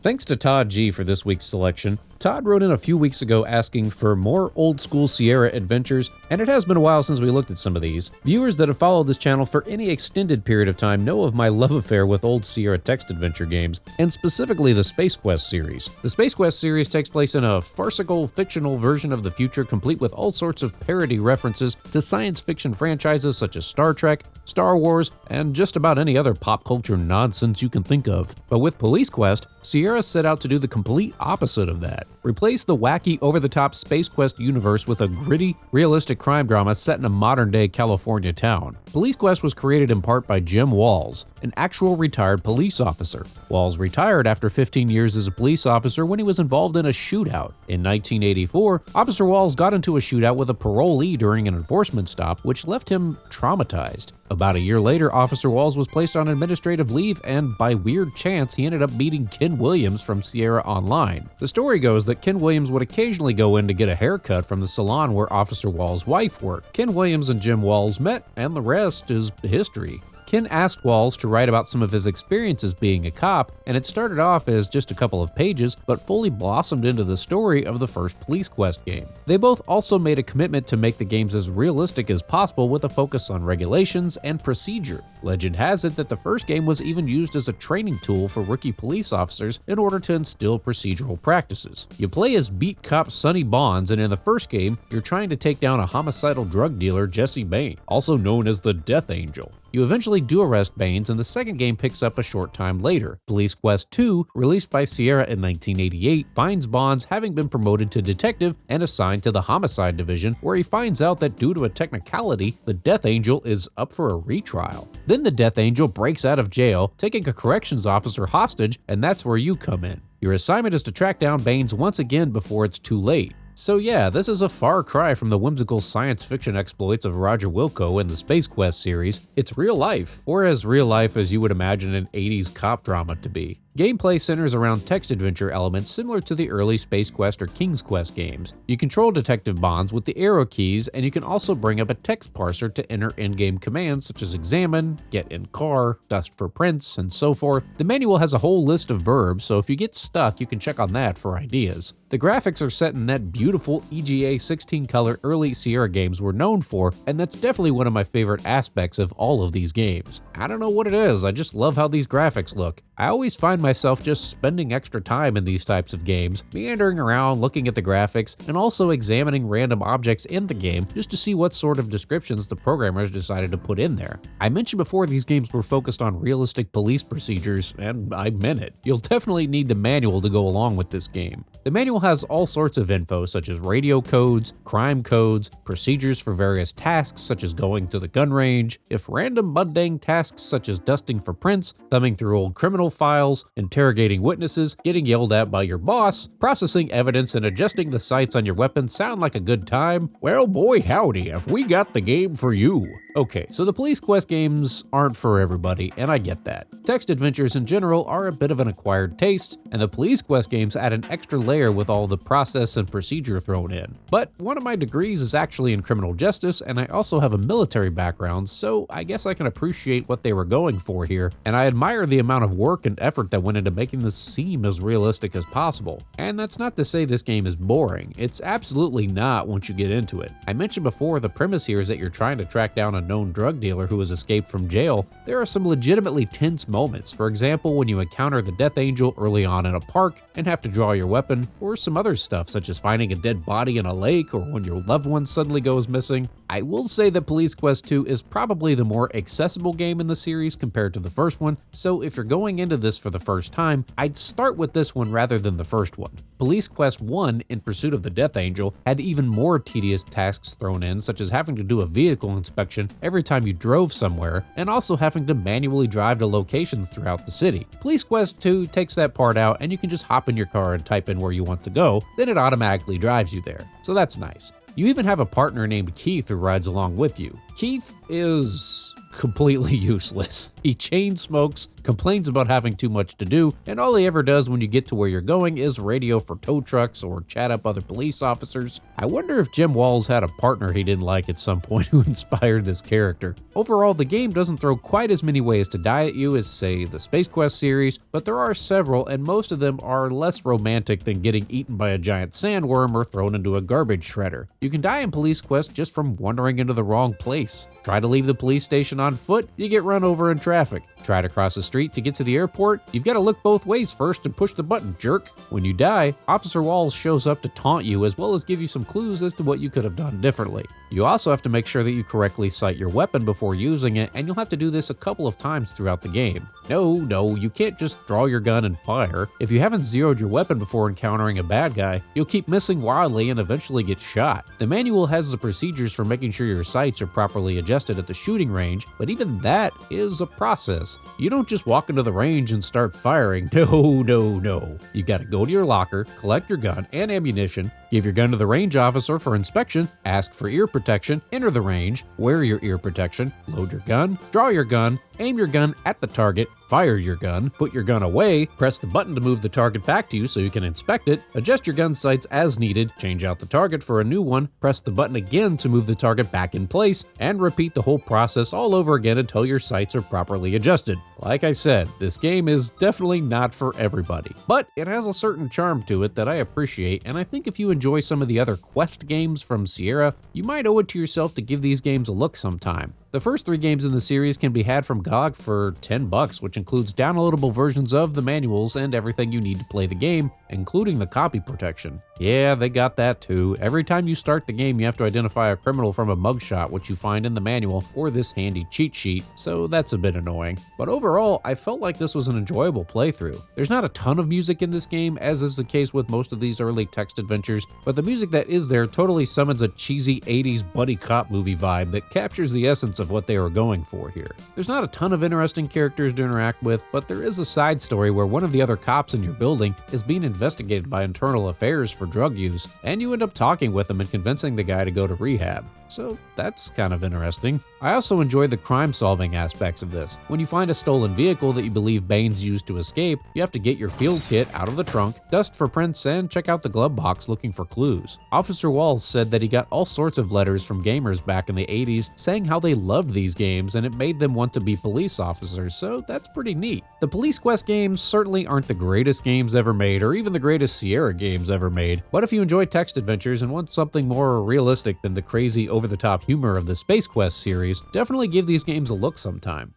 Thanks to Todd G for this week's selection. Todd wrote in a few weeks ago asking for more old-school Sierra adventures, and it has been a while since we looked at some of these. Viewers that have followed this channel for any extended period of time know of my love affair with old Sierra text adventure games, and specifically the Space Quest series. The Space Quest series takes place in a farcical, fictional version of the future, complete with all sorts of parody references to science fiction franchises such as Star Trek, Star Wars, and just about any other pop culture nonsense you can think of. But with Police Quest, Sierra set out to do the complete opposite of that. Replace the wacky, over-the-top Space Quest universe with a gritty, realistic crime drama set in a modern-day California town. Police Quest was created in part by Jim Walls, an actual retired police officer. Walls retired after 15 years as a police officer when he was involved in a shootout. In 1984, Officer Walls got into a shootout with a parolee during an enforcement stop, which left him traumatized. About a year later, Officer Walls was placed on administrative leave, and by weird chance, he ended up meeting Ken Williams from Sierra Online. The story goes that Ken Williams would occasionally go in to get a haircut from the salon where Officer Walls' wife worked. Ken Williams and Jim Walls met, and the rest is history. Ken asked Walls to write about some of his experiences being a cop, and it started off as just a couple of pages, but fully blossomed into the story of the first Police Quest game. They both also made a commitment to make the games as realistic as possible with a focus on regulations and procedure. Legend has it that the first game was even used as a training tool for rookie police officers in order to instill procedural practices. You play as beat cop Sonny Bonds, and in the first game, you're trying to take down a homicidal drug dealer, Jesse Bain, also known as the Death Angel. You eventually do arrest Baines, and the second game picks up a short time later. Police Quest 2, released by Sierra in 1988, finds Bonds having been promoted to detective and assigned to the homicide division, where he finds out that due to a technicality, the Death Angel is up for a retrial. Then the Death Angel breaks out of jail, taking a corrections officer hostage, and that's where you come in. Your assignment is to track down Baines once again before it's too late. So yeah, this is a far cry from the whimsical science fiction exploits of Roger Wilco in the Space Quest series. It's real life, or as real life as you would imagine an 80s cop drama to be. Gameplay centers around text adventure elements similar to the early Space Quest or King's Quest games. You control Detective Bonds with the arrow keys, and you can also bring up a text parser to enter in-game commands such as examine, get in car, dust for prints, and so forth. The manual has a whole list of verbs, so if you get stuck, you can check on that for ideas. The graphics are set in that beautiful EGA 16-color early Sierra games were known for, and that's definitely one of my favorite aspects of all of these games. I don't know what it is, I just love how these graphics look. I always find myself just spending extra time in these types of games, meandering around looking at the graphics, and also examining random objects in the game just to see what sort of descriptions the programmers decided to put in there. I mentioned before these games were focused on realistic police procedures, and I meant it. You'll definitely need the manual to go along with this game. The manual has all sorts of info such as radio codes, crime codes, procedures for various tasks such as going to the gun range, if random mundane tasks such as dusting for prints, thumbing through old criminal files, interrogating witnesses, getting yelled at by your boss, processing evidence, and adjusting the sights on your weapon sound like a good time? Well, boy howdy, have we got the game for you. Okay, so the Police Quest games aren't for everybody, and I get that. Text adventures in general are a bit of an acquired taste, and the Police Quest games add an extra layer with all the process and procedure thrown in. But one of my degrees is actually in criminal justice, and I also have a military background, so I guess I can appreciate what they were going for here, and I admire the amount of work and effort that went into making this seem as realistic as possible. And that's not to say this game is boring. It's absolutely not once you get into it. I mentioned before the premise here is that you're trying to track down a known drug dealer who has escaped from jail. There are some legitimately tense moments. For example, when you encounter the Death Angel early on in a park and have to draw your weapon, or some other stuff such as finding a dead body in a lake or when your loved one suddenly goes missing. I will say that Police Quest 2 is probably the more accessible game in the series compared to the first one, so if you're going into this for the first time, I'd start with this one rather than the first one. Police Quest 1, In Pursuit of the Death Angel, had even more tedious tasks thrown in, such as having to do a vehicle inspection every time you drove somewhere, and also having to manually drive to locations throughout the city. Police Quest 2 takes that part out, and you can just hop in your car and type in where you want to go, then it automatically drives you there. So that's nice. You even have a partner named Keith who rides along with you. Keith is completely useless. He chain smokes, complains about having too much to do, and all he ever does when you get to where you're going is radio for tow trucks or chat up other police officers. I wonder if Jim Walls had a partner he didn't like at some point who inspired this character. Overall, the game doesn't throw quite as many ways to die at you as, say, the Space Quest series, but there are several, and most of them are less romantic than getting eaten by a giant sandworm or thrown into a garbage shredder. You can die in Police Quest just from wandering into the wrong place. Try to leave the police station on foot, you get run over in traffic. Try to cross the street to get to the airport, you've got to look both ways first and push the button, jerk. When you die, Officer Walls shows up to taunt you as well as give you some clues as to what you could have done differently. You also have to make sure that you correctly sight your weapon before using it, and you'll have to do this a couple of times throughout the game. No, you can't just draw your gun and fire. If you haven't zeroed your weapon before encountering a bad guy, you'll keep missing wildly and eventually get shot. The manual has the procedures for making sure your sights are properly adjusted at the shooting range, but even that is a process. You don't just walk into the range and start firing. No. You gotta go to your locker, collect your gun and ammunition, give your gun to the range officer for inspection, ask for ear protection, enter the range, wear your ear protection, load your gun, draw your gun, aim your gun at the target, fire your gun, put your gun away, press the button to move the target back to you so you can inspect it, adjust your gun sights as needed, change out the target for a new one, press the button again to move the target back in place, and repeat the whole process all over again until your sights are properly adjusted. Like I said, this game is definitely not for everybody, but it has a certain charm to it that I appreciate, and I think if you enjoy some of the other Quest games from Sierra, you might owe it to yourself to give these games a look sometime. The first 3 games in the series can be had from GOG for $10, which includes downloadable versions of the manuals and everything you need to play the game, including the copy protection. Yeah, they got that too. Every time you start the game, you have to identify a criminal from a mugshot, which you find in the manual or this handy cheat sheet, so that's a bit annoying. But overall, I felt like this was an enjoyable playthrough. There's not a ton of music in this game, as is the case with most of these early text adventures, but the music that is there totally summons a cheesy 80s buddy cop movie vibe that captures the essence of what they were going for here. There's not a ton of interesting characters to interact with, but there is a side story where one of the other cops in your building is being investigated by internal affairs for drug use, and you end up talking with him and convincing the guy to go to rehab. So that's kind of interesting. I also enjoy the crime-solving aspects of this. When you find a stolen vehicle that you believe Baines used to escape, you have to get your field kit out of the trunk, dust for prints, and check out the glove box looking for clues. Officer Walls said that he got all sorts of letters from gamers back in the 80s saying how they loved these games and it made them want to be police officers, so that's pretty neat. The Police Quest games certainly aren't the greatest games ever made or even the greatest Sierra games ever made, but if you enjoy text adventures and want something more realistic than the crazy over-the-top humor of the Space Quest series, definitely give these games a look sometime.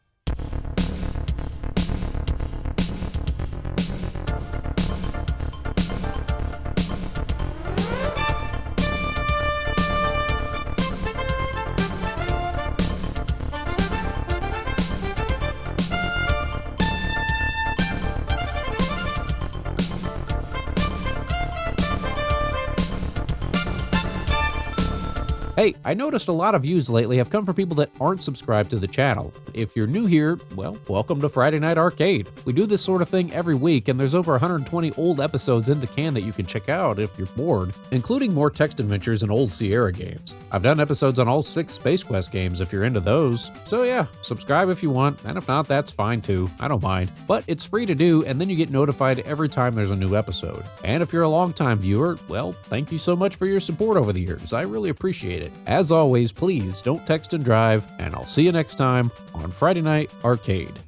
Hey, I noticed a lot of views lately have come from people that aren't subscribed to the channel. If you're new here, well, welcome to Friday Night Arcade. We do this sort of thing every week, and there's over 120 old episodes in the can that you can check out if you're bored, including more text adventures and old Sierra games. I've done episodes on all 6 Space Quest games if you're into those. So yeah, subscribe if you want, and if not, that's fine too. I don't mind. But it's free to do, and then you get notified every time there's a new episode. And if you're a longtime viewer, well, thank you so much for your support over the years. I really appreciate it. As always, please don't text and drive, and I'll see you next time on Friday Night Arcade.